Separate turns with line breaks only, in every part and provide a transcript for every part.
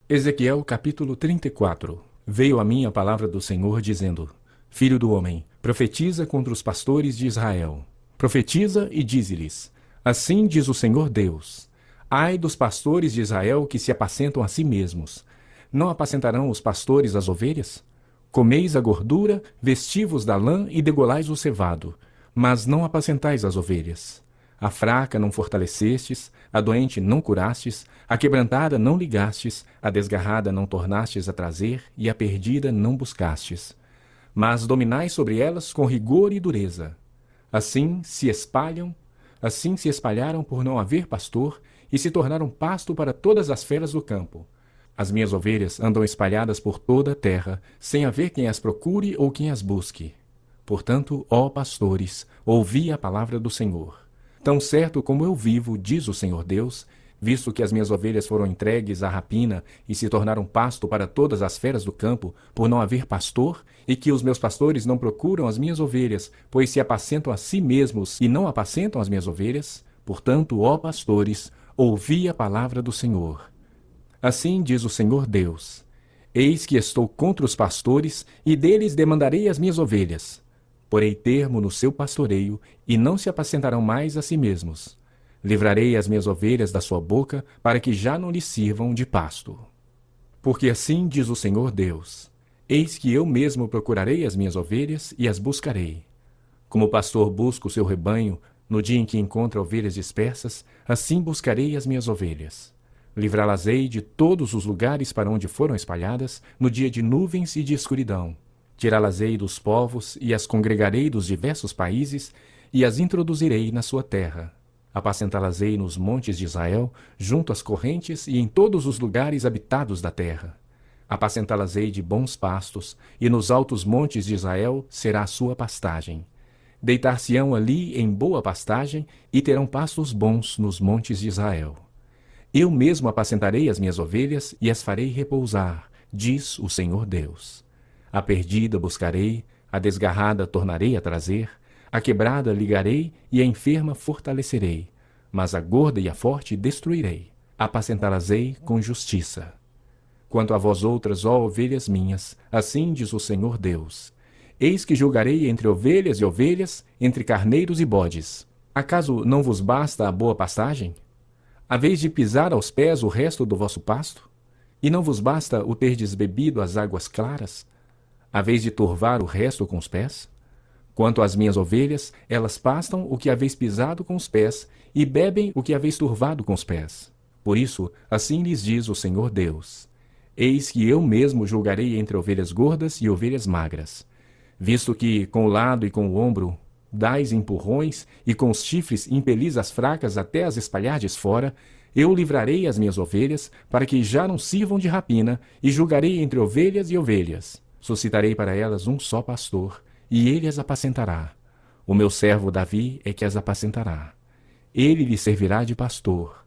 Ezequiel capítulo 34. Veio a mim a palavra do Senhor, dizendo: Filho do homem, profetiza contra os pastores de Israel. Profetiza e dize-lhes: Assim diz o Senhor Deus: Ai dos pastores de Israel que se apacentam a si mesmos. Não apacentarão os pastores as ovelhas? Comeis a gordura, vestivos da lã e degolais o cevado, mas não apacentais as ovelhas. A fraca não fortalecestes, a doente não curastes, a quebrantada não ligastes, a desgarrada não tornastes a trazer, e a perdida não buscastes. Mas dominais sobre elas com rigor e dureza. Assim se espalharam por não haver pastor, e se tornaram pasto para todas as feras do campo. As minhas ovelhas andam espalhadas por toda a terra, sem haver quem as procure ou quem as busque. Portanto, ó pastores, ouvi a palavra do Senhor. Tão certo como eu vivo, diz o Senhor Deus, visto que as minhas ovelhas foram entregues à rapina e se tornaram pasto para todas as feras do campo, por não haver pastor, e que os meus pastores não procuram as minhas ovelhas, pois se apacentam a si mesmos e não apacentam as minhas ovelhas, portanto, ó pastores, ouvi a palavra do Senhor. Assim diz o Senhor Deus: Eis que estou contra os pastores, e deles demandarei as minhas ovelhas. Porei termo no seu pastoreio, e não se apacentarão mais a si mesmos. Livrarei as minhas ovelhas da sua boca, para que já não lhes sirvam de pasto. Porque assim diz o Senhor Deus: Eis que eu mesmo procurarei as minhas ovelhas e as buscarei. Como o pastor busca o seu rebanho, no dia em que encontra ovelhas dispersas, assim buscarei as minhas ovelhas. Livrá-las-ei de todos os lugares para onde foram espalhadas, no dia de nuvens e de escuridão. Tirá-las-ei dos povos, e as congregarei dos diversos países, e as introduzirei na sua terra. Apacentá-las-ei nos montes de Israel, junto às correntes e em todos os lugares habitados da terra. Apacentá-las-ei de bons pastos, e nos altos montes de Israel será a sua pastagem. Deitar-se-ão ali em boa pastagem, e terão pastos bons nos montes de Israel. Eu mesmo apacentarei as minhas ovelhas e as farei repousar, diz o Senhor Deus. A perdida buscarei, a desgarrada tornarei a trazer, a quebrada ligarei e a enferma fortalecerei, mas a gorda e a forte destruirei, apacentá-las-ei com justiça. Quanto a vós outras, ó ovelhas minhas, assim diz o Senhor Deus: Eis que julgarei entre ovelhas e ovelhas, entre carneiros e bodes. Acaso não vos basta a boa pastagem? Haveis de pisar aos pés o resto do vosso pasto? E não vos basta o terdes bebido as águas claras? Haveis de turvar o resto com os pés? Quanto às minhas ovelhas, elas pastam o que haveis pisado com os pés, e bebem o que haveis turvado com os pés. Por isso, assim lhes diz o Senhor Deus: Eis que eu mesmo julgarei entre ovelhas gordas e ovelhas magras. Visto que, com o lado e com o ombro, dais empurrões, e com os chifres impelis as fracas até as espalhardes fora, eu livrarei as minhas ovelhas, para que já não sirvam de rapina, e julgarei entre ovelhas e ovelhas. Suscitarei para elas um só pastor, e ele as apacentará. O meu servo Davi é que as apacentará. Ele lhe servirá de pastor.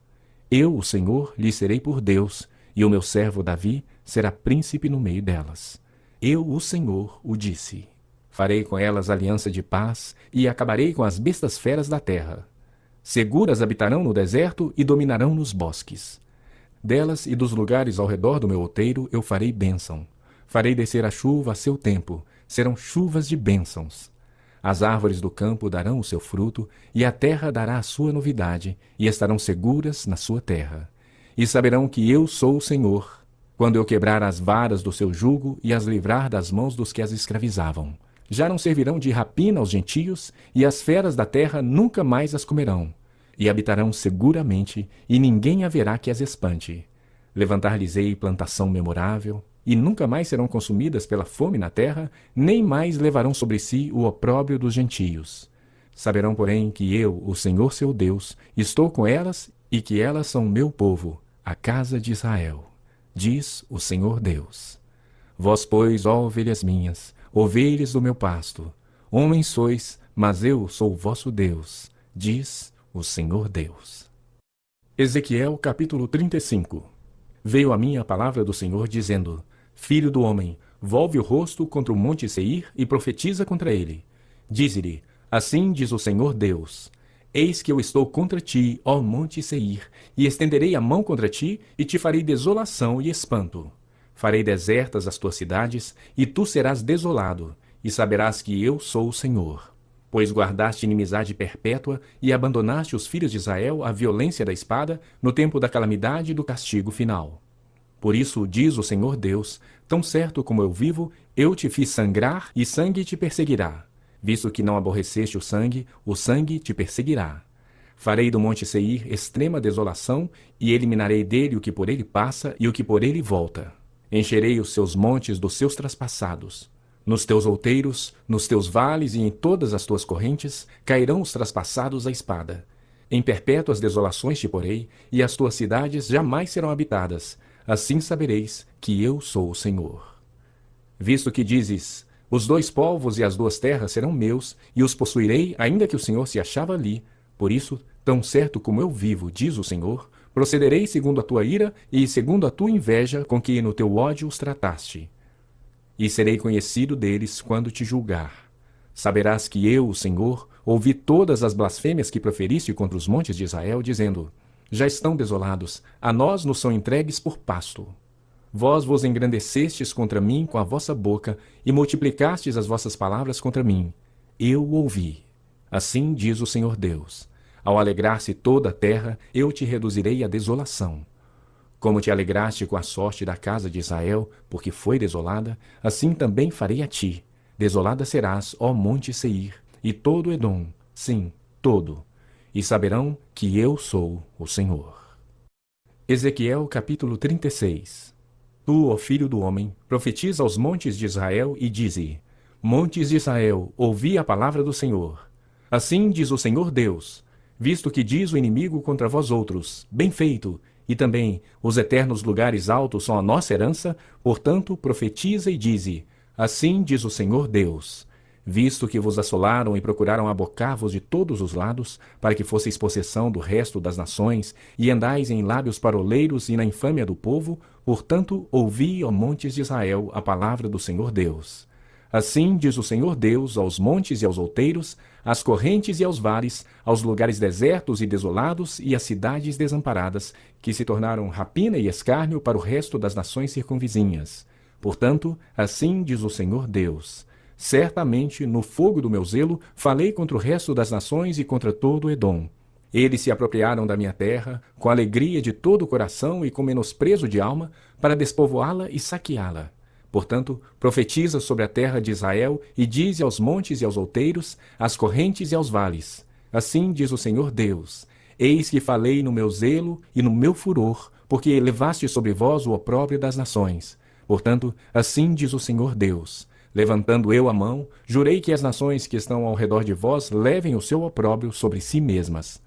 Eu, o Senhor, lhe serei por Deus, e o meu servo Davi será príncipe no meio delas. Eu, o Senhor, o disse. Farei com elas aliança de paz, e acabarei com as bestas feras da terra. Seguras habitarão no deserto e dominarão nos bosques. Delas e dos lugares ao redor do meu outeiro eu farei bênção. Farei descer a chuva a seu tempo, serão chuvas de bênçãos. As árvores do campo darão o seu fruto, e a terra dará a sua novidade, e estarão seguras na sua terra. E saberão que eu sou o Senhor, quando eu quebrar as varas do seu jugo e as livrar das mãos dos que as escravizavam. Já não servirão de rapina aos gentios, e as feras da terra nunca mais as comerão. E habitarão seguramente, e ninguém haverá que as espante. Levantar-lhes-ei plantação memorável, e nunca mais serão consumidas pela fome na terra, nem mais levarão sobre si o opróbrio dos gentios. Saberão, porém, que eu, o Senhor seu Deus, estou com elas, e que elas são meu povo, a casa de Israel. Diz o Senhor Deus. Vós, pois, ó ovelhas minhas, ovelhas do meu pasto, homens sois, mas eu sou o vosso Deus, diz o Senhor Deus. Ezequiel capítulo 35. Veio a mim a palavra do Senhor, dizendo: Filho do homem, volve o rosto contra o monte Seir e profetiza contra ele. Dize-lhe: Assim diz o Senhor Deus: Eis que eu estou contra ti, ó monte Seir, e estenderei a mão contra ti, e te farei desolação e espanto. Farei desertas as tuas cidades, e tu serás desolado, e saberás que eu sou o Senhor. Pois guardaste inimizade perpétua, e abandonaste os filhos de Israel à violência da espada, no tempo da calamidade e do castigo final. Por isso, diz o Senhor Deus, tão certo como eu vivo, eu te fiz sangrar, e sangue te perseguirá. Visto que não aborreceste o sangue te perseguirá. Farei do monte Seir extrema desolação, e eliminarei dele o que por ele passa e o que por ele volta. Encherei os seus montes dos seus traspassados. Nos teus outeiros, nos teus vales e em todas as tuas correntes, cairão os traspassados à espada. Em perpétuas desolações te porei, e as tuas cidades jamais serão habitadas. Assim sabereis que eu sou o Senhor. Visto que dizes, os dois povos e as duas terras serão meus, e os possuirei, ainda que o Senhor se achava ali. Por isso, tão certo como eu vivo, diz o Senhor, procederei segundo a tua ira e segundo a tua inveja com que no teu ódio os trataste. E serei conhecido deles quando te julgar. Saberás que eu, o Senhor, ouvi todas as blasfêmias que proferiste contra os montes de Israel, dizendo, já estão desolados, a nós nos são entregues por pasto. Vós vos engrandecestes contra mim com a vossa boca, e multiplicastes as vossas palavras contra mim. Eu ouvi. Assim diz o Senhor Deus. Ao alegrar-se toda a terra, eu te reduzirei à desolação. Como te alegraste com a sorte da casa de Israel, porque foi desolada, assim também farei a ti. Desolada serás, ó monte Seir, e todo Edom, sim, todo. E saberão que eu sou o Senhor. Ezequiel capítulo 36. Tu, ó filho do homem, profetiza aos montes de Israel e dize: Montes de Israel, ouvi a palavra do Senhor. Assim diz o Senhor Deus, visto que diz o inimigo contra vós outros, bem feito, e também os eternos lugares altos são a nossa herança, portanto profetiza e dize: Assim diz o Senhor Deus, visto que vos assolaram e procuraram abocar-vos de todos os lados, para que fosseis possessão do resto das nações, e andais em lábios paroleiros e na infâmia do povo, portanto, ouvi, ó montes de Israel, a palavra do Senhor Deus. Assim diz o Senhor Deus aos montes e aos outeiros, às correntes e aos vales, aos lugares desertos e desolados e às cidades desamparadas, que se tornaram rapina e escárnio para o resto das nações circunvizinhas. Portanto, assim diz o Senhor Deus: certamente, no fogo do meu zelo, falei contra o resto das nações e contra todo o Edom. Eles se apropriaram da minha terra, com alegria de todo o coração e com menosprezo de alma, para despovoá-la e saqueá-la. Portanto, profetiza sobre a terra de Israel e dize aos montes e aos outeiros, às correntes e aos vales: assim diz o Senhor Deus: eis que falei no meu zelo e no meu furor, porque levaste sobre vós o opróbrio das nações. Portanto, assim diz o Senhor Deus: levantando eu a mão, jurei que as nações que estão ao redor de vós levem o seu opróbrio sobre si mesmas.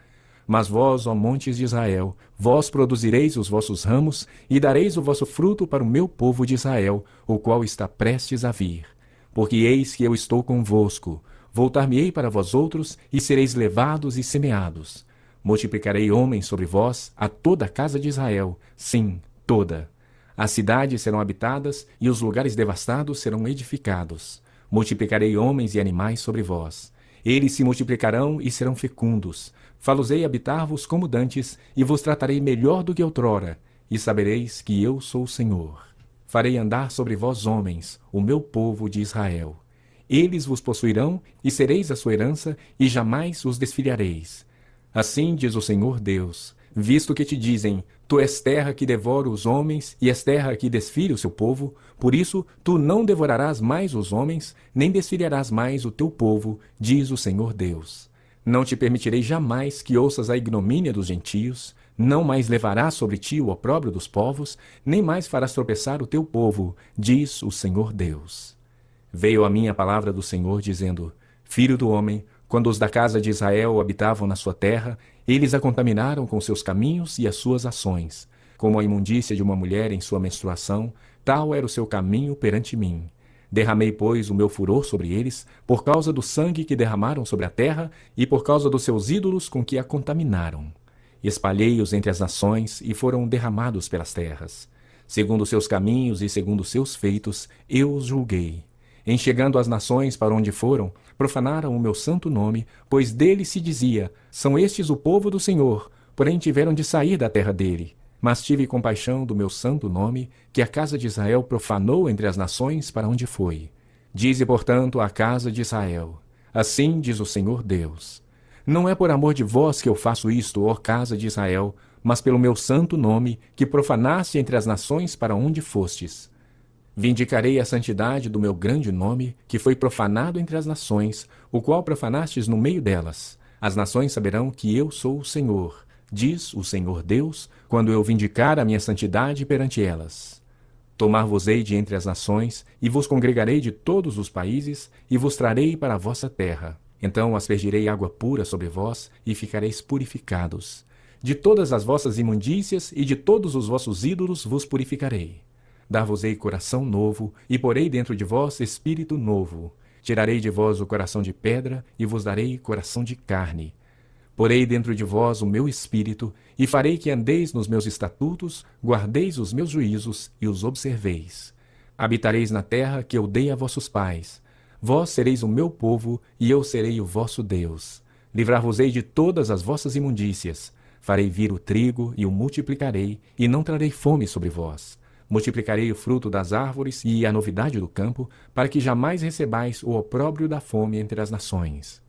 Mas vós, ó montes de Israel, vós produzireis os vossos ramos, e dareis o vosso fruto para o meu povo de Israel, o qual está prestes a vir. Porque eis que eu estou convosco, voltar-me-ei para vós outros, e sereis levados e semeados. Multiplicarei homens sobre vós, a toda a casa de Israel, sim, toda. As cidades serão habitadas, e os lugares devastados serão edificados. Multiplicarei homens e animais sobre vós. Eles se multiplicarão e serão fecundos. Falo-ei habitar-vos como dantes, e vos tratarei melhor do que outrora, e sabereis que eu sou o Senhor. Farei andar sobre vós homens, o meu povo de Israel. Eles vos possuirão, e sereis a sua herança, e jamais os desfilhareis. Assim diz o Senhor Deus, visto que te dizem, tu és terra que devora os homens, e és terra que desfilha o seu povo, por isso tu não devorarás mais os homens, nem desfilharás mais o teu povo, diz o Senhor Deus. Não te permitirei jamais que ouças a ignomínia dos gentios, não mais levarás sobre ti o opróbrio dos povos, nem mais farás tropeçar o teu povo, diz o Senhor Deus. Veio a mim a palavra do Senhor, dizendo: Filho do homem, quando os da casa de Israel habitavam na sua terra, eles a contaminaram com seus caminhos e as suas ações. Como a imundícia de uma mulher em sua menstruação, tal era o seu caminho perante mim. Derramei, pois, o meu furor sobre eles, por causa do sangue que derramaram sobre a terra e por causa dos seus ídolos com que a contaminaram. Espalhei-os entre as nações e foram derramados pelas terras. Segundo os seus caminhos e segundo os seus feitos, eu os julguei. Em chegando às nações para onde foram, profanaram o meu santo nome, pois dele se dizia: são estes o povo do Senhor, porém tiveram de sair da terra dele. Mas tive compaixão do meu santo nome, que a casa de Israel profanou entre as nações para onde foi. Dize, portanto, à casa de Israel: assim diz o Senhor Deus: não é por amor de vós que eu faço isto, ó casa de Israel, mas pelo meu santo nome, que profanaste entre as nações para onde fostes. Vindicarei a santidade do meu grande nome, que foi profanado entre as nações, o qual profanastes no meio delas. As nações saberão que eu sou o Senhor, diz o Senhor Deus, quando eu vindicar a minha santidade perante elas. Tomar-vos-ei de entre as nações, e vos congregarei de todos os países, e vos trarei para a vossa terra. Então aspergirei água pura sobre vós, e ficareis purificados. De todas as vossas imundícias e de todos os vossos ídolos vos purificarei. Dar-vos-ei coração novo, e porei dentro de vós espírito novo. Tirarei de vós o coração de pedra, e vos darei coração de carne. Porei dentro de vós o meu espírito, e farei que andeis nos meus estatutos, guardeis os meus juízos e os observeis. Habitareis na terra que eu dei a vossos pais. Vós sereis o meu povo, e eu serei o vosso Deus. Livrar-vos-ei de todas as vossas imundícias. Farei vir o trigo e o multiplicarei, e não trarei fome sobre vós. Multiplicarei o fruto das árvores e a novidade do campo, para que jamais recebais o opróbrio da fome entre as nações.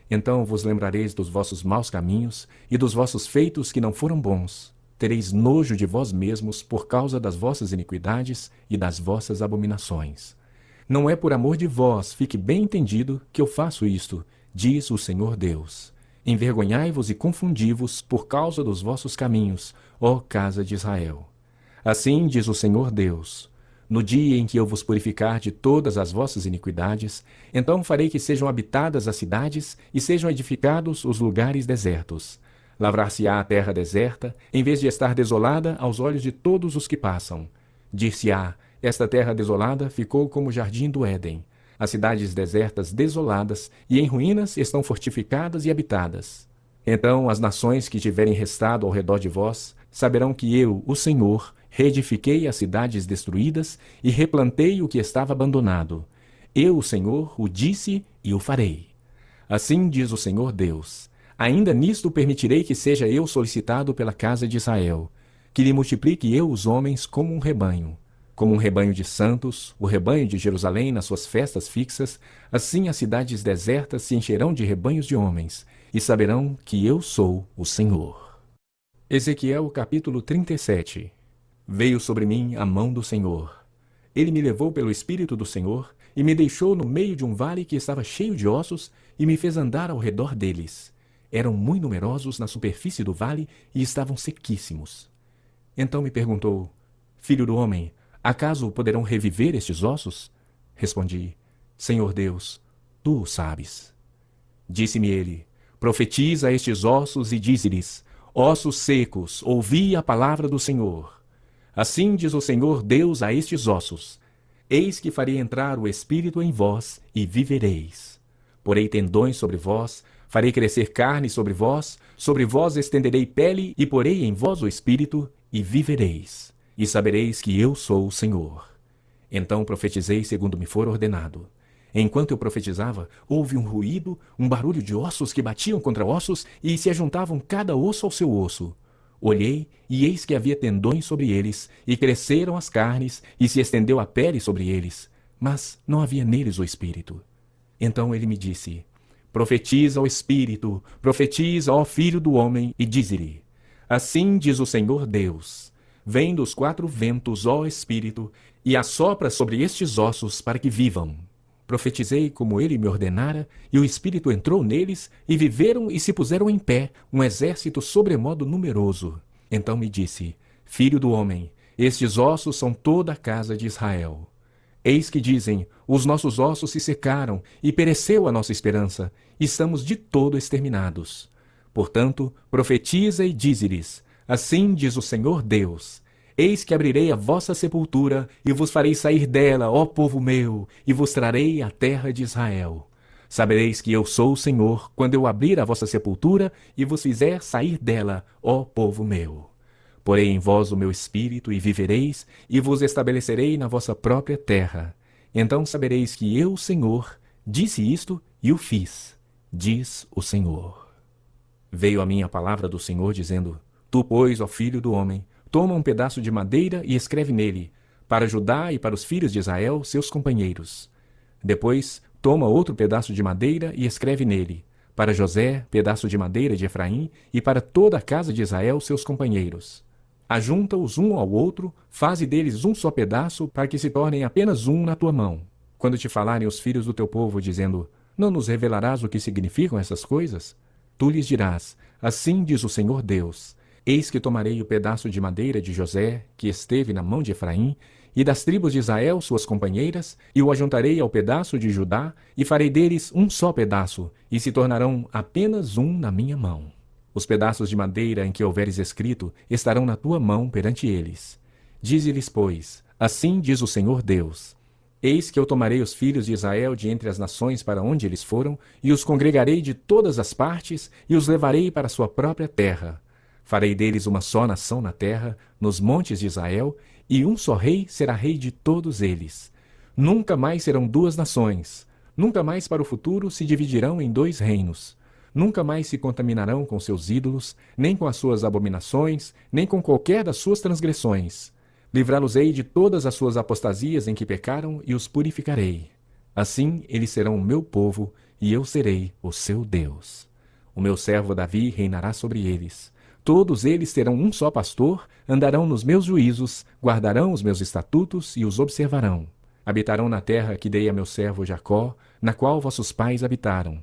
Então vos lembrareis dos vossos maus caminhos e dos vossos feitos que não foram bons. Tereis nojo de vós mesmos por causa das vossas iniquidades e das vossas abominações. Não é por amor de vós, fique bem entendido, que eu faço isto, diz o Senhor Deus. Envergonhai-vos e confundi-vos por causa dos vossos caminhos, ó casa de Israel. Assim diz o Senhor Deus: no dia em que eu vos purificar de todas as vossas iniquidades, então farei que sejam habitadas as cidades e sejam edificados os lugares desertos. Lavrar-se-á a terra deserta, em vez de estar desolada aos olhos de todos os que passam. Dir-se-á: esta terra desolada ficou como o jardim do Éden. As cidades desertas desoladas e em ruínas estão fortificadas e habitadas. Então as nações que tiverem restado ao redor de vós saberão que eu, o Senhor, reedifiquei as cidades destruídas e replantei o que estava abandonado. Eu, o Senhor, o disse e o farei. Assim diz o Senhor Deus: ainda nisto permitirei que seja eu solicitado pela casa de Israel, que lhe multiplique eu os homens como um rebanho de santos, o rebanho de Jerusalém nas suas festas fixas, assim as cidades desertas se encherão de rebanhos de homens, e saberão que eu sou o Senhor. Ezequiel capítulo 37. Veio sobre mim a mão do Senhor. Ele me levou pelo Espírito do Senhor e me deixou no meio de um vale que estava cheio de ossos e me fez andar ao redor deles. Eram muito numerosos na superfície do vale e estavam sequíssimos. Então me perguntou: filho do homem, acaso poderão reviver estes ossos? Respondi: Senhor Deus, tu o sabes. Disse-me ele: profetiza a estes ossos e dize-lhes: ossos secos, ouvi a palavra do Senhor. Assim diz o Senhor Deus a estes ossos: eis que farei entrar o Espírito em vós, e vivereis. Porei tendões sobre vós, farei crescer carne sobre vós estenderei pele, e porei em vós o Espírito, e vivereis. E sabereis que eu sou o Senhor. Então profetizei segundo me for ordenado. Enquanto eu profetizava, houve um ruído, um barulho de ossos que batiam contra ossos, e se ajuntavam cada osso ao seu osso. Olhei, e eis que havia tendões sobre eles, e cresceram as carnes, e se estendeu a pele sobre eles, mas não havia neles o Espírito. Então ele me disse: profetiza ao Espírito, profetiza, ó filho do homem, e dize-lhe: assim diz o Senhor Deus: vem dos quatro ventos, ó Espírito, e assopra sobre estes ossos para que vivam. Profetizei como ele me ordenara, e o Espírito entrou neles, e viveram e se puseram em pé, um exército sobremodo numeroso. Então me disse: filho do homem, estes ossos são toda a casa de Israel. Eis que dizem: os nossos ossos se secaram, e pereceu a nossa esperança, estamos de todo exterminados. Portanto, profetiza e dize-lhes: assim diz o Senhor Deus: eis que abrirei a vossa sepultura, e vos farei sair dela, ó povo meu, e vos trarei à terra de Israel. Sabereis que eu sou o Senhor, quando eu abrir a vossa sepultura, e vos fizer sair dela, ó povo meu. Porei em vós o meu espírito, e vivereis, e vos estabelecerei na vossa própria terra. Então sabereis que eu, Senhor, disse isto e o fiz, diz o Senhor. Veio a mim a palavra do Senhor, dizendo: Tu, pois, ó filho do homem, toma um pedaço de madeira e escreve nele, para Judá e para os filhos de Israel, seus companheiros. Depois, toma outro pedaço de madeira e escreve nele, para José, pedaço de madeira de Efraim, e para toda a casa de Israel, seus companheiros. Ajunta-os um ao outro, faze deles um só pedaço, para que se tornem apenas um na tua mão. Quando te falarem os filhos do teu povo, dizendo: Não nos revelarás o que significam essas coisas? Tu lhes dirás: Assim diz o Senhor Deus: Eis que tomarei o pedaço de madeira de José, que esteve na mão de Efraim, e das tribos de Israel, suas companheiras, e o ajuntarei ao pedaço de Judá, e farei deles um só pedaço, e se tornarão apenas um na minha mão. Os pedaços de madeira em que houveres escrito estarão na tua mão perante eles. Dize-lhes, pois: Assim diz o Senhor Deus: Eis que eu tomarei os filhos de Israel de entre as nações para onde eles foram, e os congregarei de todas as partes, e os levarei para a sua própria terra. Farei deles uma só nação na terra, nos montes de Israel, e um só rei será rei de todos eles. Nunca mais serão duas nações. Nunca mais para o futuro se dividirão em dois reinos. Nunca mais se contaminarão com seus ídolos, nem com as suas abominações, nem com qualquer das suas transgressões. Livrá-los-ei de todas as suas apostasias em que pecaram e os purificarei. Assim eles serão o meu povo, e eu serei o seu Deus. O meu servo Davi reinará sobre eles. Todos eles terão um só pastor, andarão nos meus juízos, guardarão os meus estatutos e os observarão. Habitarão na terra que dei a meu servo Jacó, na qual vossos pais habitaram.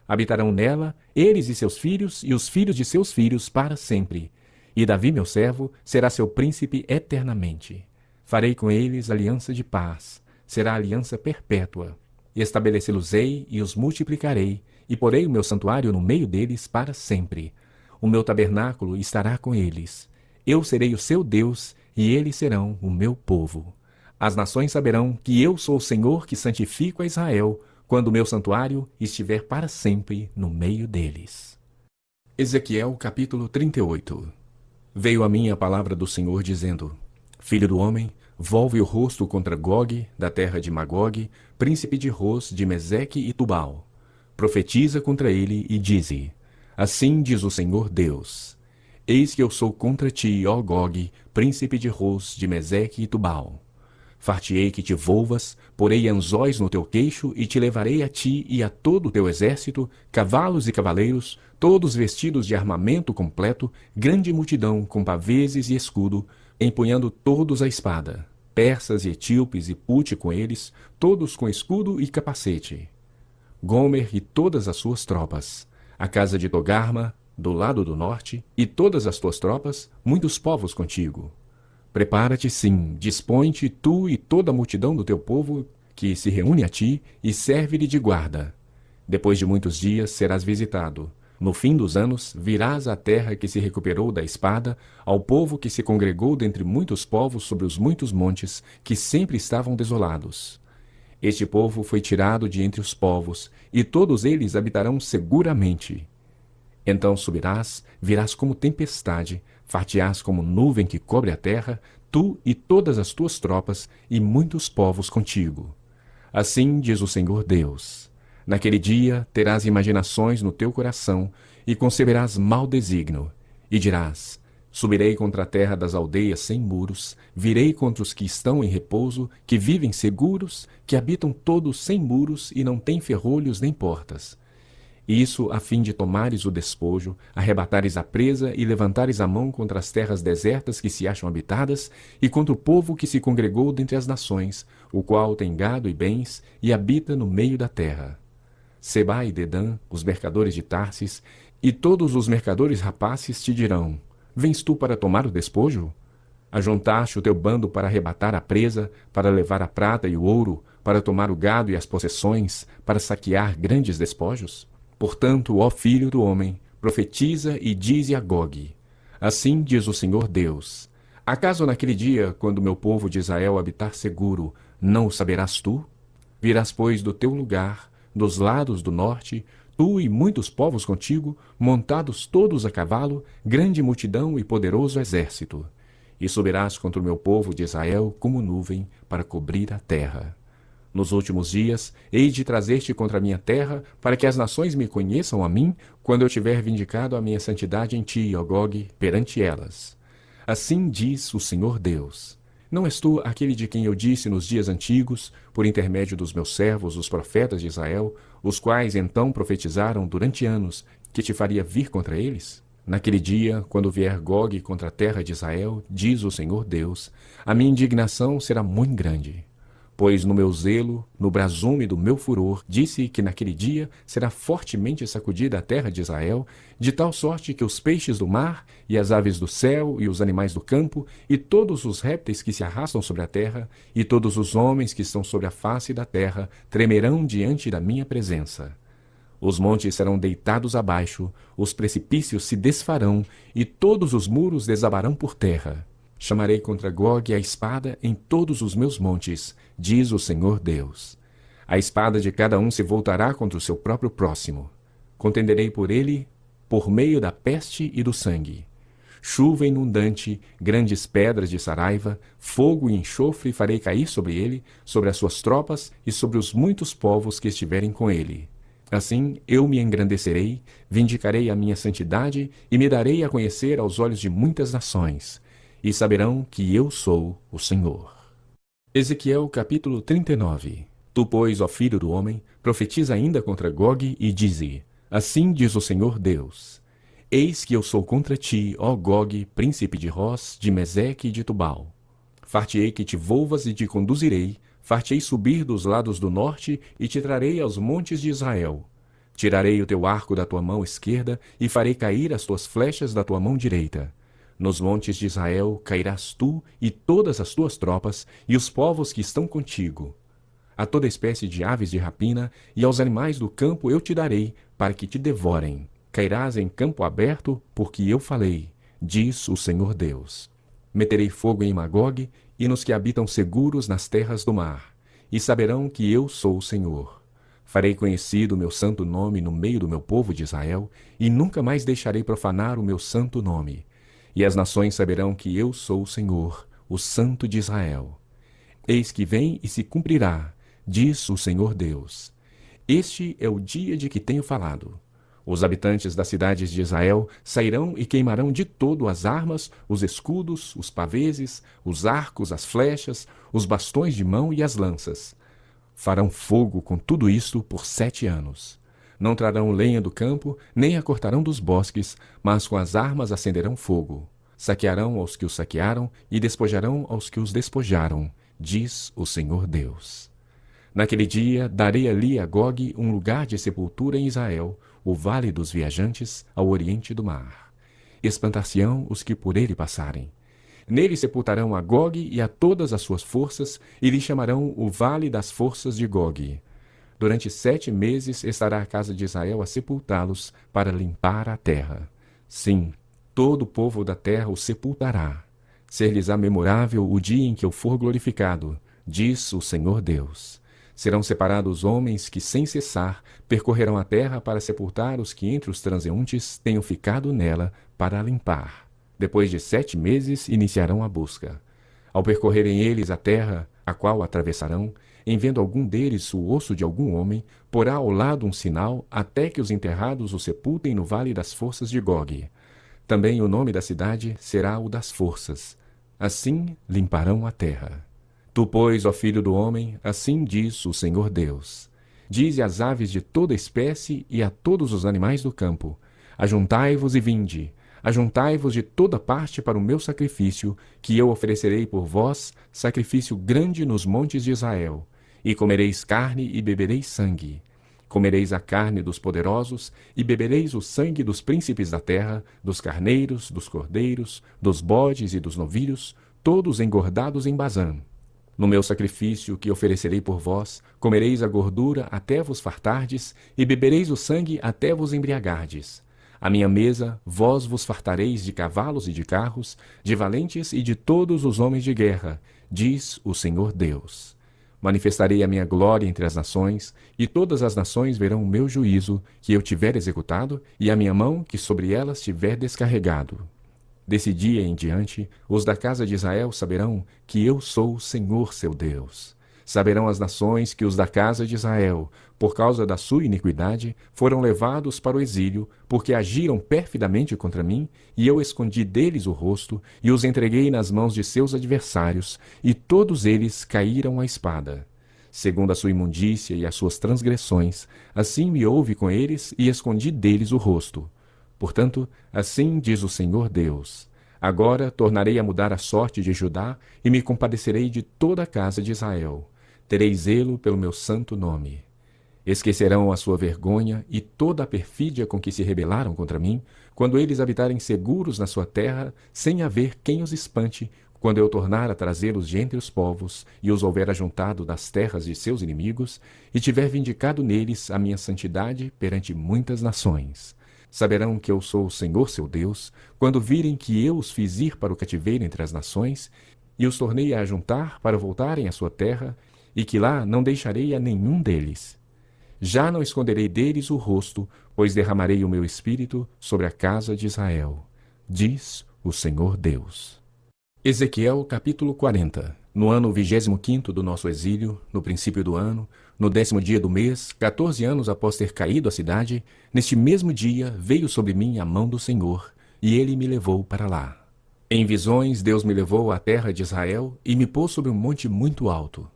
Habitarão nela, eles e seus filhos, e os filhos de seus filhos, para sempre. E Davi, meu servo, será seu príncipe eternamente. Farei com eles aliança de paz, será aliança perpétua. Estabelecê-los-ei e os multiplicarei, e porei o meu santuário no meio deles para sempre. O meu tabernáculo estará com eles. Eu serei o seu Deus, e eles serão o meu povo. As nações saberão que eu sou o Senhor que santifico a Israel, quando o meu santuário estiver para sempre no meio deles. Ezequiel capítulo 38. Veio a mim a palavra do Senhor, dizendo: Filho do homem, volve o rosto contra Gog, da terra de Magog, príncipe de Ros, de Meseque e Tubal. Profetiza contra ele e dize: Assim diz o Senhor Deus: Eis que eu sou contra ti, ó Gog, príncipe de Ros, de Meseque e Tubal. Far-te-ei que te volvas, porei anzóis no teu queixo, e te levarei a ti e a todo o teu exército, cavalos e cavaleiros, todos vestidos de armamento completo, grande multidão, com paveses e escudo, empunhando todos a espada, persas e etíopes e pute com eles, todos com escudo e capacete. Gomer e todas as suas tropas, a casa de Togarma, do lado do norte, e todas as tuas tropas, muitos povos contigo. Prepara-te, sim, dispõe-te, tu e toda a multidão do teu povo, que se reúne a ti, e serve-lhe de guarda. Depois de muitos dias serás visitado. No fim dos anos, virás à terra que se recuperou da espada, ao povo que se congregou dentre muitos povos sobre os muitos montes, que sempre estavam desolados. Este povo foi tirado de entre os povos, e todos eles habitarão seguramente. Então subirás, virás como tempestade, far-te-ás como nuvem que cobre a terra, tu e todas as tuas tropas, e muitos povos contigo. Assim diz o Senhor Deus: Naquele dia terás imaginações no teu coração, e conceberás mau desígnio, e dirás: Subirei contra a terra das aldeias sem muros, virei contra os que estão em repouso, que vivem seguros, que habitam todos sem muros e não têm ferrolhos nem portas. Isso a fim de tomares o despojo, arrebatares a presa e levantares a mão contra as terras desertas que se acham habitadas, e contra o povo que se congregou dentre as nações, o qual tem gado e bens, e habita no meio da terra. Seba e Dedã, os mercadores de Tarsis, e todos os mercadores rapaces te dirão: Vens tu para tomar o despojo? Ajuntaste o teu bando para arrebatar a presa, para levar a prata e o ouro, para tomar o gado e as possessões, para saquear grandes despojos? Portanto, ó filho do homem, profetiza e dize a Gog: Assim diz o Senhor Deus: Acaso naquele dia, quando meu povo de Israel habitar seguro, não o saberás tu? Virás, pois, do teu lugar, dos lados do norte, tu e muitos povos contigo, montados todos a cavalo, grande multidão e poderoso exército. E subirás contra o meu povo de Israel como nuvem para cobrir a terra. Nos últimos dias, hei de trazer-te contra a minha terra, para que as nações me conheçam a mim, quando eu tiver vindicado a minha santidade em ti, ó Gog, perante elas. Assim diz o Senhor Deus. Não és tu aquele de quem eu disse nos dias antigos, por intermédio dos meus servos, os profetas de Israel, os quais então profetizaram durante anos, que te faria vir contra eles? Naquele dia, quando vier Gog contra a terra de Israel, diz o Senhor Deus, a minha indignação será muito grande. Pois no meu zelo, no brasume do meu furor, disse que naquele dia será fortemente sacudida a terra de Israel, de tal sorte que os peixes do mar, e as aves do céu, e os animais do campo, e todos os répteis que se arrastam sobre a terra, e todos os homens que estão sobre a face da terra, tremerão diante da minha presença. Os montes serão deitados abaixo, os precipícios se desfarão, e todos os muros desabarão por terra. Chamarei contra Gog a espada em todos os meus montes, diz o Senhor Deus. A espada de cada um se voltará contra o seu próprio próximo. Contenderei por ele, por meio da peste e do sangue. Chuva inundante, grandes pedras de saraiva, fogo e enxofre farei cair sobre ele, sobre as suas tropas e sobre os muitos povos que estiverem com ele. Assim eu me engrandecerei, vindicarei a minha santidade e me darei a conhecer aos olhos de muitas nações, e saberão que eu sou o Senhor. Ezequiel capítulo 39. Tu, pois, ó filho do homem, profetiza ainda contra Gog e dize: Assim diz o Senhor Deus: Eis que eu sou contra ti, ó Gog, príncipe de Roz, de Meseque e de Tubal. Far-te-ei que te volvas e te conduzirei, far-te-ei subir dos lados do norte e te trarei aos montes de Israel. Tirarei o teu arco da tua mão esquerda e farei cair as tuas flechas da tua mão direita. Nos montes de Israel cairás tu e todas as tuas tropas e os povos que estão contigo. A toda espécie de aves de rapina e aos animais do campo eu te darei, para que te devorem. Cairás em campo aberto, porque eu falei, diz o Senhor Deus. Meterei fogo em Magog e nos que habitam seguros nas terras do mar, e saberão que eu sou o Senhor. Farei conhecido o meu santo nome no meio do meu povo de Israel, e nunca mais deixarei profanar o meu santo nome. E as nações saberão que eu sou o Senhor, o Santo de Israel. Eis que vem e se cumprirá, diz o Senhor Deus. Este é o dia de que tenho falado. Os habitantes das cidades de Israel sairão e queimarão de todo as armas, os escudos, os paveses, os arcos, as flechas, os bastões de mão e as lanças. Farão fogo com tudo isto por 7 anos. Não trarão lenha do campo, nem a cortarão dos bosques, mas com as armas acenderão fogo. Saquearão aos que os saquearam e despojarão aos que os despojaram, diz o Senhor Deus. Naquele dia darei ali a Gog um lugar de sepultura em Israel, o vale dos viajantes, ao oriente do mar. Espantar-se-ão os que por ele passarem. Nele sepultarão a Gog e a todas as suas forças, e lhe chamarão o Vale das Forças de Gog. Durante 7 meses estará a casa de Israel a sepultá-los, para limpar a terra. Sim, todo o povo da terra o sepultará. Ser-lhes-á memorável o dia em que eu for glorificado, diz o Senhor Deus. Serão separados homens que, sem cessar, percorrerão a terra para sepultar os que entre os transeuntes tenham ficado nela, para a limpar. Depois de 7 meses iniciarão a busca. Ao percorrerem eles a terra, a qual atravessarão, em vendo algum deles o osso de algum homem, porá ao lado um sinal, até que os enterrados o sepultem no vale das forças de Gog. Também o nome da cidade será o das forças. Assim limparão a terra. Tu, pois, ó filho do homem, assim diz o Senhor Deus. Dize às aves de toda espécie e a todos os animais do campo: Ajuntai-vos e vinde, ajuntai-vos de toda parte para o meu sacrifício, que eu oferecerei por vós, sacrifício grande nos montes de Israel. E comereis carne e bebereis sangue. Comereis a carne dos poderosos e bebereis o sangue dos príncipes da terra, dos carneiros, dos cordeiros, dos bodes e dos novilhos, todos engordados em Bazã. No meu sacrifício que oferecerei por vós, comereis a gordura até vos fartardes, e bebereis o sangue até vos embriagardes. À minha mesa vós vos fartareis de cavalos e de carros, de valentes e de todos os homens de guerra, diz o Senhor Deus. Manifestarei a minha glória entre as nações, e todas as nações verão o meu juízo, que eu tiver executado, e a minha mão, que sobre elas tiver descarregado. Desse dia em diante, os da casa de Israel saberão que eu sou o Senhor seu Deus. Saberão as nações que os da casa de Israel, por causa da sua iniquidade, foram levados para o exílio, porque agiram perfidamente contra mim, e eu escondi deles o rosto, e os entreguei nas mãos de seus adversários, e todos eles caíram à espada. Segundo a sua imundícia e as suas transgressões, assim me houve com eles, e escondi deles o rosto. Portanto, assim diz o Senhor Deus: agora tornarei a mudar a sorte de Judá, e me compadecerei de toda a casa de Israel. Terei zelo pelo meu santo nome. Esquecerão a sua vergonha e toda a perfídia com que se rebelaram contra mim, quando eles habitarem seguros na sua terra, sem haver quem os espante, quando eu tornar a trazê-los de entre os povos, e os houver ajuntado das terras de seus inimigos, e tiver vindicado neles a minha santidade perante muitas nações. Saberão que eu sou o Senhor seu Deus, quando virem que eu os fiz ir para o cativeiro entre as nações, e os tornei a ajuntar para voltarem à sua terra, e que lá não deixarei a nenhum deles. Já não esconderei deles o rosto, pois derramarei o meu espírito sobre a casa de Israel, diz o Senhor Deus. Ezequiel capítulo 40. No ano 25º do nosso exílio, no princípio do ano, no 10º dia do mês, 14 anos após ter caído a cidade, neste mesmo dia veio sobre mim a mão do Senhor, e ele me levou para lá. Em visões, Deus me levou à terra de Israel e me pôs sobre um monte muito alto.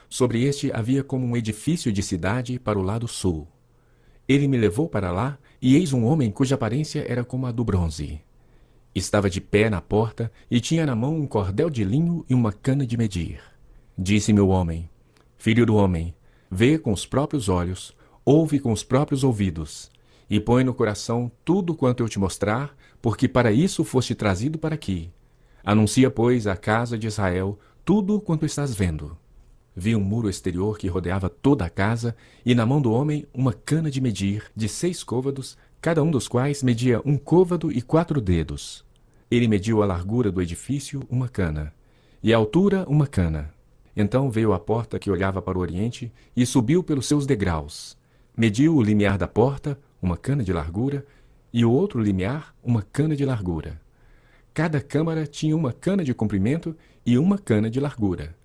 Sobre este havia como um edifício de cidade para o lado sul. Ele me levou para lá, e eis um homem cuja aparência era como a do bronze. Estava de pé na porta, e tinha na mão um cordel de linho e uma cana de medir. Disse-me o homem: filho do homem, vê com os próprios olhos, ouve com os próprios ouvidos, e põe no coração tudo quanto eu te mostrar, porque para isso foste trazido para aqui. Anuncia, pois, à casa de Israel tudo quanto estás vendo. Vi um muro exterior que rodeava toda a casa, e na mão do homem uma cana de medir, de 6 côvados, cada um dos quais media 1 côvado e 4 dedos. Ele mediu a largura do edifício, uma cana, e a altura, uma cana. Então veio à porta que olhava para o oriente, e subiu pelos seus degraus. Mediu o limiar da porta, uma cana de largura, e o outro limiar, uma cana de largura. Cada câmara tinha uma cana de comprimento e uma cana de largura.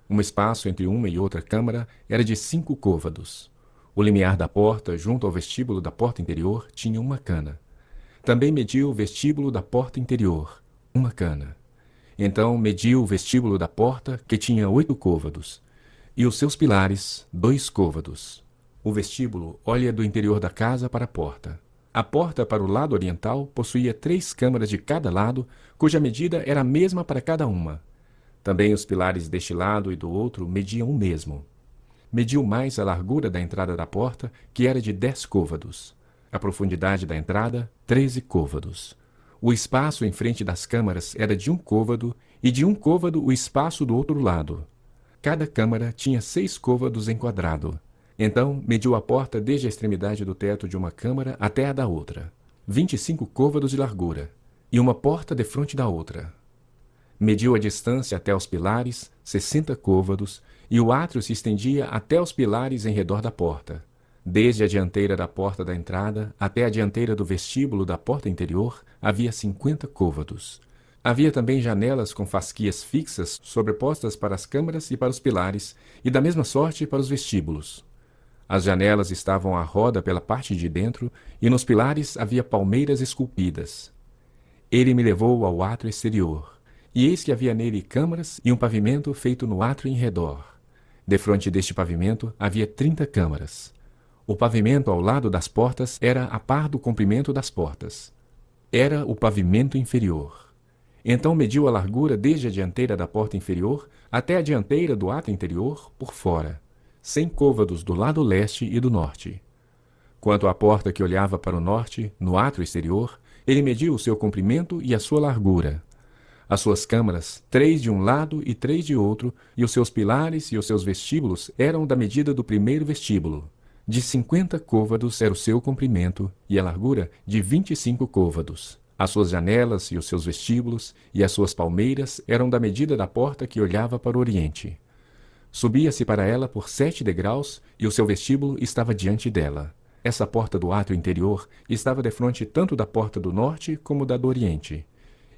Um espaço entre uma e outra câmara era de 5 côvados. O limiar da porta, junto ao vestíbulo da porta interior, tinha uma cana. Também mediu o vestíbulo da porta interior, uma cana. Então mediu o vestíbulo da porta, que tinha 8 côvados, e os seus pilares, 2 côvados. O vestíbulo olha do interior da casa para a porta. A porta para o lado oriental possuía 3 câmaras de cada lado, cuja medida era a mesma para cada uma. Também os pilares deste lado e do outro mediam o mesmo. Mediu mais a largura da entrada da porta, que era de 10 côvados. A profundidade da entrada, 13 côvados. O espaço em frente das câmaras era de 1 côvado, e de 1 côvado o espaço do outro lado. Cada câmara tinha 6 côvados em quadrado. Então mediu a porta desde a extremidade do teto de uma câmara até a da outra, 25 côvados de largura, e uma porta defronte da outra. Mediu a distância até os pilares, 60 côvados, e o átrio se estendia até os pilares em redor da porta. Desde a dianteira da porta da entrada até a dianteira do vestíbulo da porta interior havia 50 côvados. Havia também janelas com fasquias fixas sobrepostas para as câmaras e para os pilares, e da mesma sorte para os vestíbulos. As janelas estavam à roda pela parte de dentro, e nos pilares havia palmeiras esculpidas. Ele me levou ao átrio exterior. E eis que havia nele câmaras e um pavimento feito no átrio em redor. Defronte deste pavimento havia 30 câmaras. O pavimento ao lado das portas era a par do comprimento das portas. Era o pavimento inferior. Então mediu a largura desde a dianteira da porta inferior até a dianteira do átrio interior por fora, 100 côvados do lado leste e do norte. Quanto à porta que olhava para o norte, no átrio exterior, ele mediu o seu comprimento e a sua largura. As suas câmaras, 3 de um lado e 3 de outro, e os seus pilares e os seus vestíbulos eram da medida do primeiro vestíbulo. De 50 côvados era o seu comprimento, e a largura de 25 côvados. As suas janelas e os seus vestíbulos e as suas palmeiras eram da medida da porta que olhava para o oriente. Subia-se para ela por 7 degraus, e o seu vestíbulo estava diante dela. Essa porta do átrio interior estava defronte tanto da porta do norte como da do oriente.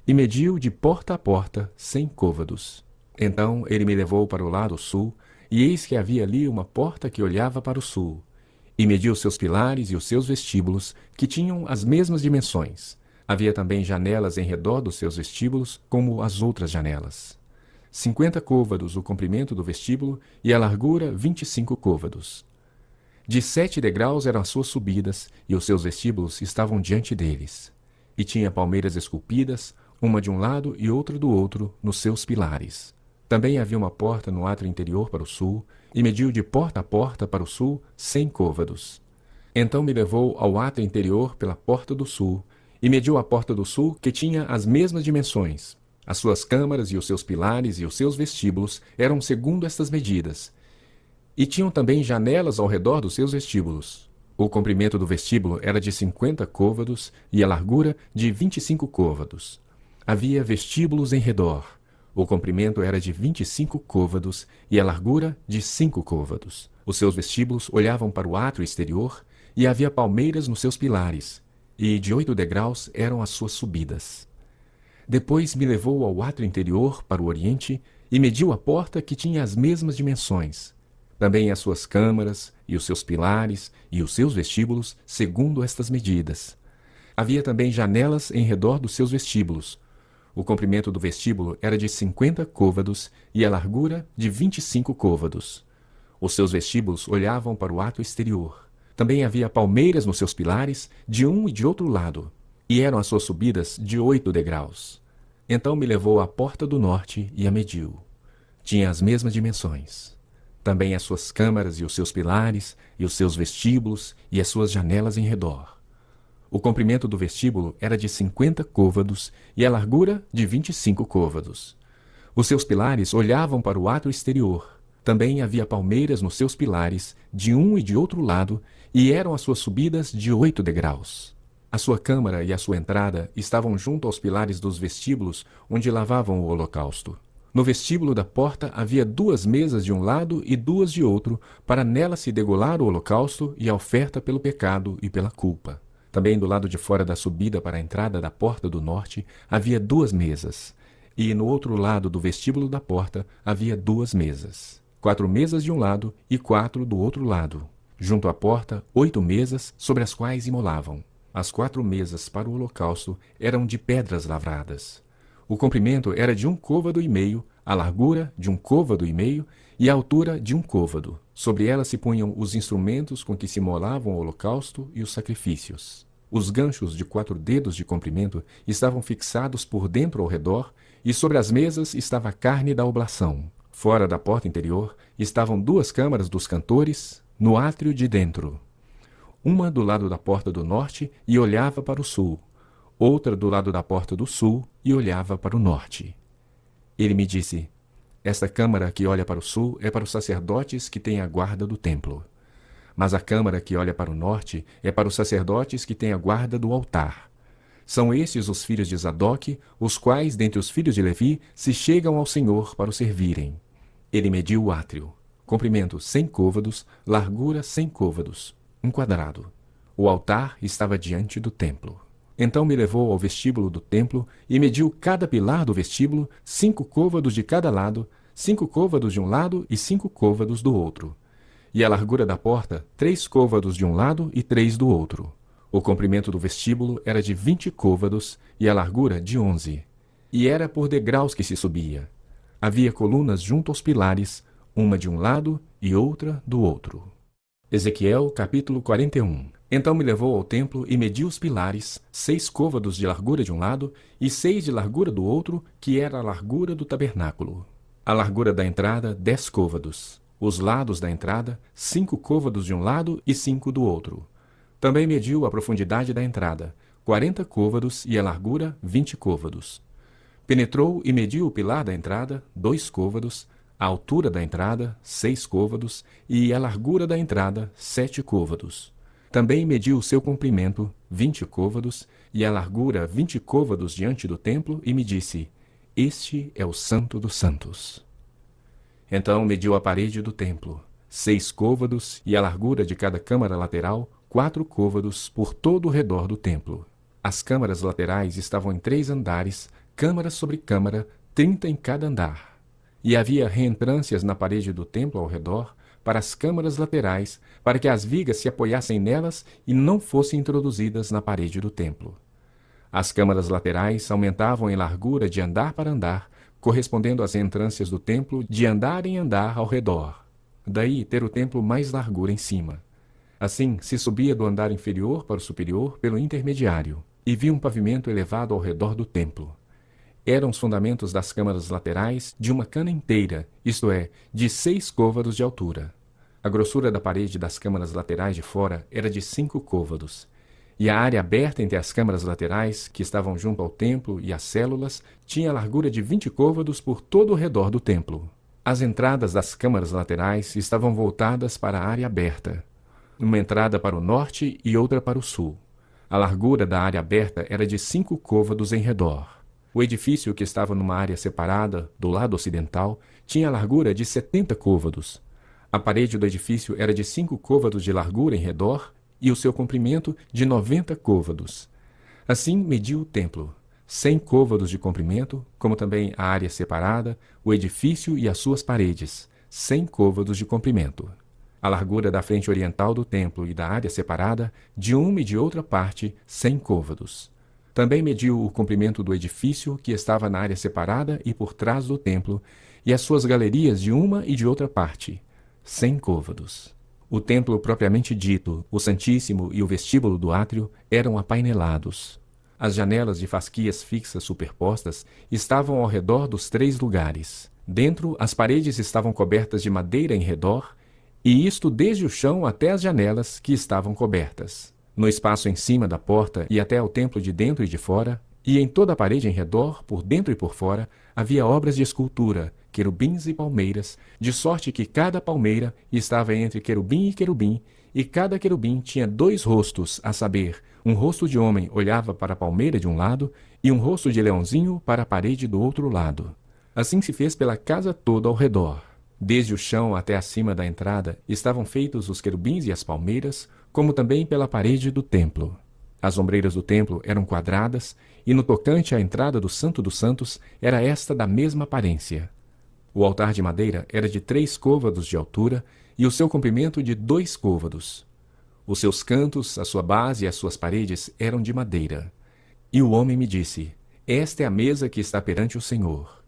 E mediu de porta a porta 100 côvados. Então ele me levou para o lado sul, e eis que havia ali uma porta que olhava para o sul. E mediu os seus pilares e os seus vestíbulos, que tinham as mesmas dimensões. Havia também janelas em redor dos seus vestíbulos, como as outras janelas. 50 côvados o comprimento do vestíbulo, e a largura 25 côvados. De 7 degraus eram as suas subidas, e os seus vestíbulos estavam diante deles. E tinha palmeiras esculpidas, uma de um lado e outra do outro, nos seus pilares. Também havia uma porta no átrio interior para o sul, e mediu de porta a porta para o sul 100 côvados. Então me levou ao átrio interior pela porta do sul, e mediu a porta do sul, que tinha as mesmas dimensões. As suas câmaras e os seus pilares e os seus vestíbulos eram segundo estas medidas. E tinham também janelas ao redor dos seus vestíbulos. O comprimento do vestíbulo era de 50 côvados e a largura de 25 côvados. Havia vestíbulos em redor. O comprimento era de 25 côvados e a largura de 5 côvados. Os seus vestíbulos olhavam para o átrio exterior e havia palmeiras nos seus pilares, e de 8 degraus eram as suas subidas. Depois me levou ao átrio interior para o oriente e mediu a porta que tinha as mesmas dimensões. Também as suas câmaras e os seus pilares e os seus vestíbulos, segundo estas medidas. Havia também janelas em redor dos seus vestíbulos. O comprimento do vestíbulo era de 50 côvados e a largura de 25 côvados. Os seus vestíbulos olhavam para o átrio exterior. Também havia palmeiras nos seus pilares, de um e de outro lado, e eram as suas subidas de 8 degraus. Então me levou à porta do norte e a mediu. Tinha as mesmas dimensões. Também as suas câmaras e os seus pilares, e os seus vestíbulos, e as suas janelas em redor. O comprimento do vestíbulo era de 50 côvados, e a largura de 25 côvados. Os seus pilares olhavam para o átrio exterior. Também havia palmeiras nos seus pilares, de um e de outro lado, e eram as suas subidas de 8 degraus. A sua câmara e a sua entrada estavam junto aos pilares dos vestíbulos, onde lavavam o holocausto. No vestíbulo da porta havia 2 mesas de um lado e 2 de outro, para nela se degolar o holocausto e a oferta pelo pecado e pela culpa. Também do lado de fora da subida para a entrada da porta do norte havia 2 mesas, e no outro lado do vestíbulo da porta havia 2 mesas. 4 mesas de um lado e 4 do outro lado. Junto à porta, 8 mesas, sobre as quais imolavam. As 4 mesas para o holocausto eram de pedras lavradas. O comprimento era de 1 côvado e meio, a largura de 1 côvado e meio e a altura de 1 côvado. Sobre ela se punham os instrumentos com que se imolavam o holocausto e os sacrifícios. Os ganchos de 4 dedos de comprimento estavam fixados por dentro ao redor, e sobre as mesas estava a carne da oblação. Fora da porta interior estavam 2 câmaras dos cantores, no átrio de dentro. Uma do lado da porta do norte e olhava para o sul, outra do lado da porta do sul e olhava para o norte. Ele me disse: esta câmara que olha para o sul é para os sacerdotes que têm a guarda do templo. Mas a câmara que olha para o norte é para os sacerdotes que têm a guarda do altar. São estes os filhos de Zadok, os quais, dentre os filhos de Levi, se chegam ao Senhor para o servirem. Ele mediu o átrio. Comprimento 100 côvados, largura 100 côvados, 1 quadrado. O altar estava diante do templo. Então me levou ao vestíbulo do templo e mediu cada pilar do vestíbulo, 5 côvados de cada lado, 5 côvados de um lado e 5 côvados do outro. E a largura da porta, 3 côvados de um lado e 3 do outro. O comprimento do vestíbulo era de 20 côvados e a largura de 11. E era por degraus que se subia. Havia colunas junto aos pilares, uma de um lado e outra do outro. Ezequiel, capítulo 41. Então me levou ao templo e mediu os pilares, 6 côvados de largura de um lado e 6 de largura do outro, que era a largura do tabernáculo. A largura da entrada, 10 côvados. Os lados da entrada, 5 côvados de um lado e 5 do outro. Também mediu a profundidade da entrada, 40 côvados, e a largura, 20 côvados. Penetrou e mediu o pilar da entrada, 2 côvados, a altura da entrada, 6 côvados, e a largura da entrada, 7 côvados. Também mediu o seu comprimento, 20 côvados, e a largura 20 côvados diante do templo, e me disse: este é o Santo dos Santos. Então mediu a parede do templo, 6 côvados, e a largura de cada câmara lateral, 4 côvados por todo o redor do templo. As câmaras laterais estavam em 3 andares, câmara sobre câmara, 30 em cada andar. E havia reentrâncias na parede do templo ao redor, para as câmaras laterais, para que as vigas se apoiassem nelas e não fossem introduzidas na parede do templo. As câmaras laterais aumentavam em largura de andar para andar, correspondendo às entrâncias do templo de andar em andar ao redor. Daí ter o templo mais largura em cima. Assim, se subia do andar inferior para o superior pelo intermediário, e via um pavimento elevado ao redor do templo. Eram os fundamentos das câmaras laterais de uma cana inteira, isto é, de 6 côvados de altura. A grossura da parede das câmaras laterais de fora era de 5 côvados, e a área aberta entre as câmaras laterais, que estavam junto ao templo e as células, tinha a largura de 20 côvados por todo o redor do templo. As entradas das câmaras laterais estavam voltadas para a área aberta, uma entrada para o norte e outra para o sul. A largura da área aberta era de 5 côvados em redor. O edifício, que estava numa área separada, do lado ocidental, tinha a largura de 70 côvados. A parede do edifício era de 5 côvados de largura em redor e o seu comprimento de 90 côvados. Assim mediu o templo, 100 côvados de comprimento, como também a área separada, o edifício e as suas paredes, 100 côvados de comprimento. A largura da frente oriental do templo e da área separada, de uma e de outra parte, 100 côvados. Também mediu o comprimento do edifício, que estava na área separada e por trás do templo, e as suas galerias de uma e de outra parte, 100 côvados. O templo propriamente dito, o Santíssimo e o vestíbulo do átrio eram apainelados. As janelas de fasquias fixas superpostas estavam ao redor dos 3 lugares. Dentro, as paredes estavam cobertas de madeira em redor, e isto desde o chão até as janelas, que estavam cobertas. No espaço em cima da porta e até ao templo de dentro e de fora, e em toda a parede em redor, por dentro e por fora, havia obras de escultura, querubins e palmeiras, de sorte que cada palmeira estava entre querubim, e cada querubim tinha 2 rostos, a saber, um rosto de homem olhava para a palmeira de um lado, e um rosto de leãozinho para a parede do outro lado. Assim se fez pela casa toda ao redor. Desde o chão até acima da entrada estavam feitos os querubins e as palmeiras, como também pela parede do templo. As ombreiras do templo eram quadradas, e no tocante à entrada do Santo dos Santos era esta da mesma aparência. O altar de madeira era de 3 côvados de altura e o seu comprimento de 2 côvados. Os seus cantos, a sua base e as suas paredes eram de madeira. E o homem me disse: Esta é a mesa que está perante o Senhor.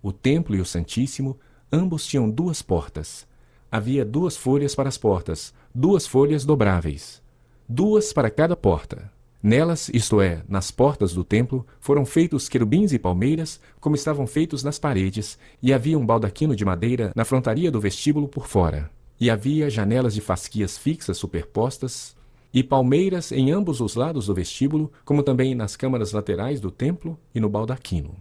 O templo e o Santíssimo ambos tinham 2 portas. Havia 2 folhas para as portas, 2 folhas dobráveis, 2 para cada porta. Nelas, isto é, nas portas do templo, foram feitos querubins e palmeiras, como estavam feitos nas paredes, e havia um baldaquino de madeira na frontaria do vestíbulo por fora. E havia janelas de fasquias fixas superpostas, e palmeiras em ambos os lados do vestíbulo, como também nas câmaras laterais do templo e no baldaquino.